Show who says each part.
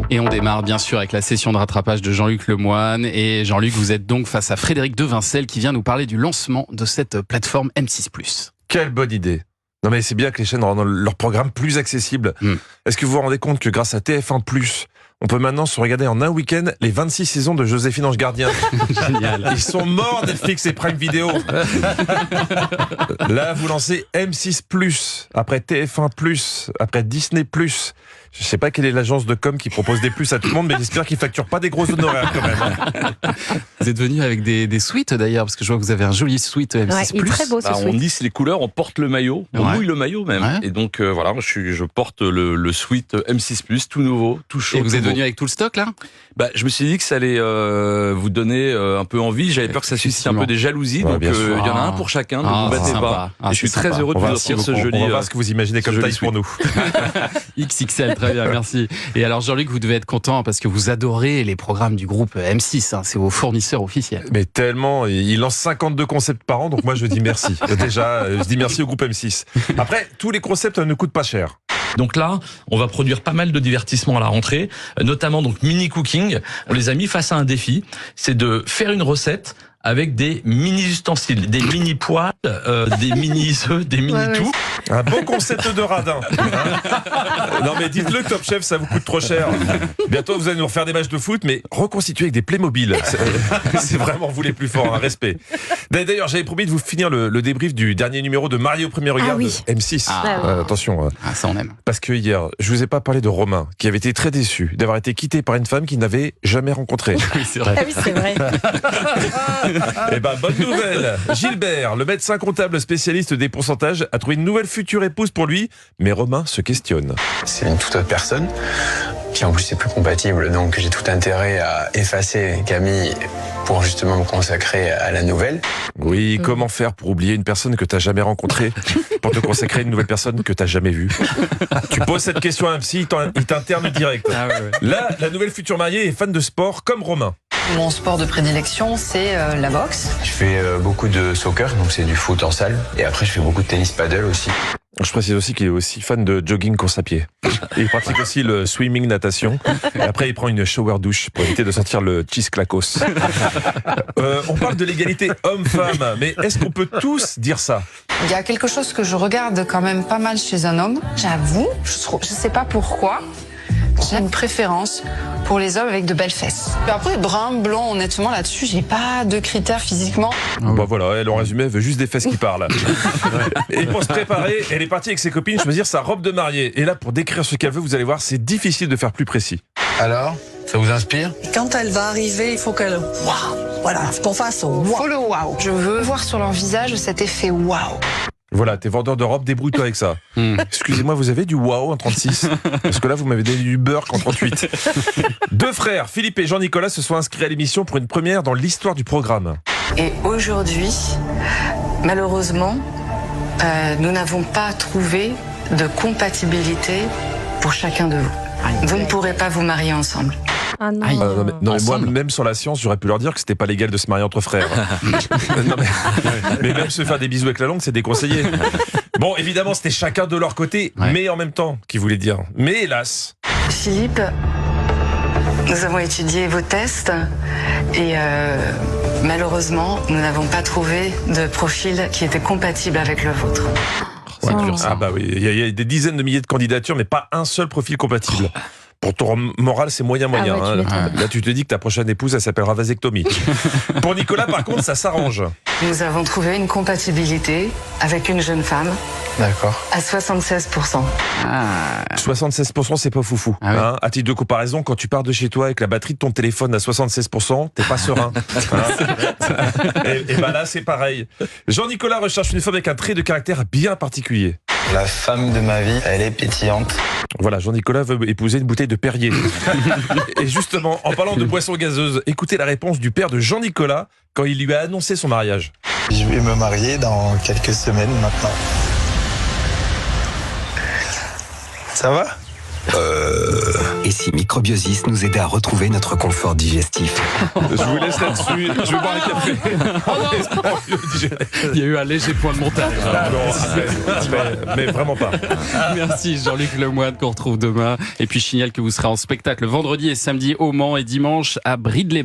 Speaker 1: Et on démarre bien sûr avec la session de rattrapage de Jean-Luc Lemoyne. Et Jean-Luc, vous êtes donc face à Frédéric Devincel qui vient nous parler du lancement de cette plateforme M6+.
Speaker 2: Quelle bonne idée! Non mais c'est bien que les chaînes rendent leur programme plus accessible. Est-ce que vous vous rendez compte que grâce à TF1+, on peut maintenant se regarder en un week-end les 26 saisons de Joséphine Ange Gardien?
Speaker 1: Génial.
Speaker 2: Ils sont morts, Netflix et Prime Video. Là, vous lancez M6+, après TF1+, après Disney+. Je sais pas quelle est l'agence de com qui propose des plus à tout le monde, mais j'espère qu'ils facturent pas des gros honoraires quand même.
Speaker 1: Vous êtes venu avec des suites d'ailleurs, parce que je vois que vous avez un joli suite M6+.
Speaker 3: Ouais, il est très beau ce
Speaker 4: On
Speaker 3: sweat.
Speaker 4: lisse les couleurs, on porte le maillot, on mouille le maillot même.
Speaker 1: Ouais.
Speaker 4: Et donc voilà, je porte le sweat M6+, tout nouveau, tout chaud.
Speaker 1: Et vous
Speaker 4: tout
Speaker 1: êtes
Speaker 4: beau.
Speaker 1: venu avec tout le stock là?
Speaker 4: Je me suis dit que ça allait vous donner un peu envie. J'avais peur que ça suscite un peu des jalousies.
Speaker 2: Ouais,
Speaker 4: donc
Speaker 2: bien
Speaker 4: il
Speaker 2: sûr.
Speaker 4: y en a un pour chacun. Ne vous battez
Speaker 1: sympa.
Speaker 4: pas.
Speaker 1: Ah,
Speaker 4: Et je suis
Speaker 1: c'est
Speaker 4: très
Speaker 1: sympa.
Speaker 4: heureux de
Speaker 2: On
Speaker 4: vous
Speaker 2: va,
Speaker 4: offrir ce
Speaker 2: on
Speaker 4: joli.
Speaker 2: va voir ce que vous imaginez comme
Speaker 4: joli
Speaker 2: taille pour nous.
Speaker 1: XXL, très bien, merci. Et alors Jean-Luc, vous devez être content parce que vous adorez les programmes du groupe M6, hein, c'est vos fournisseurs officiels.
Speaker 2: Mais tellement, il lance 52 concepts par an, donc moi je dis merci. Déjà, je dis merci au groupe M6. Après, tous les concepts ne coûtent pas cher.
Speaker 5: Donc là, on va produire pas mal de divertissements à la rentrée, notamment donc mini cooking. On les a mis face à un défi, c'est de faire une recette avec des mini ustensiles, des mini poêles, des mini œufs, des mini tout.
Speaker 2: Un beau concept de radin. Non mais dites-le, Top Chef, ça vous coûte trop cher. Bientôt vous allez nous refaire des matchs de foot, mais reconstitués avec des Playmobil. C'est vraiment vous les plus forts, un respect. D'ailleurs, j'avais promis de vous finir le débrief du dernier numéro de Marie au premier regard
Speaker 3: oui.
Speaker 2: de M6. Attention,
Speaker 1: Ah, ça on aime.
Speaker 2: parce que hier, je vous ai pas parlé de Romain, qui avait été très déçu d'avoir été quitté par une femme qu'il n'avait jamais rencontrée.
Speaker 1: Oui, c'est vrai.
Speaker 3: Ah oui, c'est vrai.
Speaker 2: Eh ben, bonne nouvelle. Gilbert, le médecin comptable spécialiste des pourcentages, a trouvé une nouvelle future épouse pour lui, mais Romain se questionne.
Speaker 6: C'est une toute autre personne qui en plus est plus compatible, donc j'ai tout intérêt à effacer Camille pour justement me consacrer à la nouvelle.
Speaker 2: Oui, comment faire pour oublier une personne que t'as jamais rencontrée pour te consacrer à une nouvelle personne que t'as jamais vue? Tu poses cette question à un psy, il t'interne direct.
Speaker 1: Ah, ouais.
Speaker 2: Là, la nouvelle future mariée est fan de sport comme Romain.
Speaker 7: Mon sport de prédilection, c'est la boxe.
Speaker 6: Je fais beaucoup de soccer, donc c'est du foot en salle, et après je fais beaucoup de tennis paddle aussi.
Speaker 2: Je précise aussi qu'il est aussi fan de jogging course à pied. Et il pratique aussi le swimming, natation. Et après, il prend une shower douche pour éviter de sentir le cheese clacos. On parle de l'égalité homme-femme, mais est-ce qu'on peut tous dire ça?
Speaker 7: Il y a quelque chose que je regarde quand même pas mal chez un homme. J'avoue, je sais pas pourquoi, j'ai une préférence pour les hommes avec de belles fesses. Puis après, brun, blond, honnêtement, là-dessus, j'ai pas de critères physiquement.
Speaker 2: Bah voilà, elle en résumé, elle veut juste des fesses qui parlent. Et pour se préparer, elle est partie avec ses copines choisir sa robe de mariée. Et là, pour décrire ce qu'elle veut, vous allez voir, c'est difficile de faire plus précis.
Speaker 6: Alors, ça vous inspire?
Speaker 8: Quand elle va arriver, il faut qu'elle... Waouh! Voilà, qu'on fasse waouh!
Speaker 7: Faut le waouh. Je veux voir sur leur visage cet effet waouh.
Speaker 2: Voilà, t'es vendeur de robes, débrouille-toi avec ça. Excusez-moi, vous avez du wow en 36? Parce que là, vous m'avez donné du beurre en 38. Deux frères, Philippe et Jean-Nicolas, se sont inscrits à l'émission pour une première dans l'histoire du programme.
Speaker 8: Et aujourd'hui, malheureusement, nous n'avons pas trouvé de compatibilité pour chacun de vous. Vous ne pourrez pas vous marier ensemble.
Speaker 3: Ah non.
Speaker 1: Aïe.
Speaker 2: Non, mais moi,
Speaker 1: Ensemble.
Speaker 2: même sur la science, j'aurais pu leur dire que c'était pas légal de se marier entre frères. Non, mais même se faire des bisous avec la langue, c'est déconseillé. Bon, évidemment, c'était chacun de leur côté,
Speaker 1: Ouais.
Speaker 2: mais en même temps, qui voulait dire. Mais hélas,
Speaker 8: Philippe, nous avons étudié vos tests et malheureusement, nous n'avons pas trouvé de profil qui était compatible avec le vôtre.
Speaker 1: C'est dur ça.
Speaker 2: ah bah oui, il y a des dizaines de milliers de candidatures, mais pas un seul profil compatible. Pour ton moral, c'est moyen.
Speaker 3: Ah ouais, tu
Speaker 2: hein.
Speaker 3: m'étonnes.
Speaker 2: Là, tu te dis que ta prochaine épouse, elle s'appellera vasectomie. Pour Nicolas, par contre, ça s'arrange.
Speaker 8: Nous avons trouvé une compatibilité avec une jeune femme
Speaker 6: D'accord.
Speaker 8: à 76%.
Speaker 1: Ah.
Speaker 2: 76%, c'est pas foufou.
Speaker 1: Ah ouais.
Speaker 2: Hein, à titre de comparaison, quand tu pars de chez toi avec la batterie de ton téléphone à 76%, t'es pas serein. Et bah là, c'est pareil. Jean-Nicolas recherche une femme avec un trait de caractère bien particulier.
Speaker 6: La femme de ma vie, elle est pétillante.
Speaker 2: Voilà, Jean-Nicolas veut épouser une bouteille de Perrier. Et justement, en parlant de boissons gazeuses, écoutez la réponse du père de Jean-Nicolas quand il lui a annoncé son mariage.
Speaker 6: Je vais me marier dans quelques semaines maintenant. Ça va?
Speaker 3: Et si Microbiosis nous aidait à retrouver notre confort digestif?
Speaker 2: Je vous laisse là-dessus. Je vais boire un café.
Speaker 1: Il y a eu un léger point de montage.
Speaker 2: Mais vraiment pas.
Speaker 1: Merci Jean-Luc Lemoine qu'on retrouve demain. Et puis je signale que vous serez en spectacle vendredi et samedi au Mans et dimanche à Brive-les-Bains.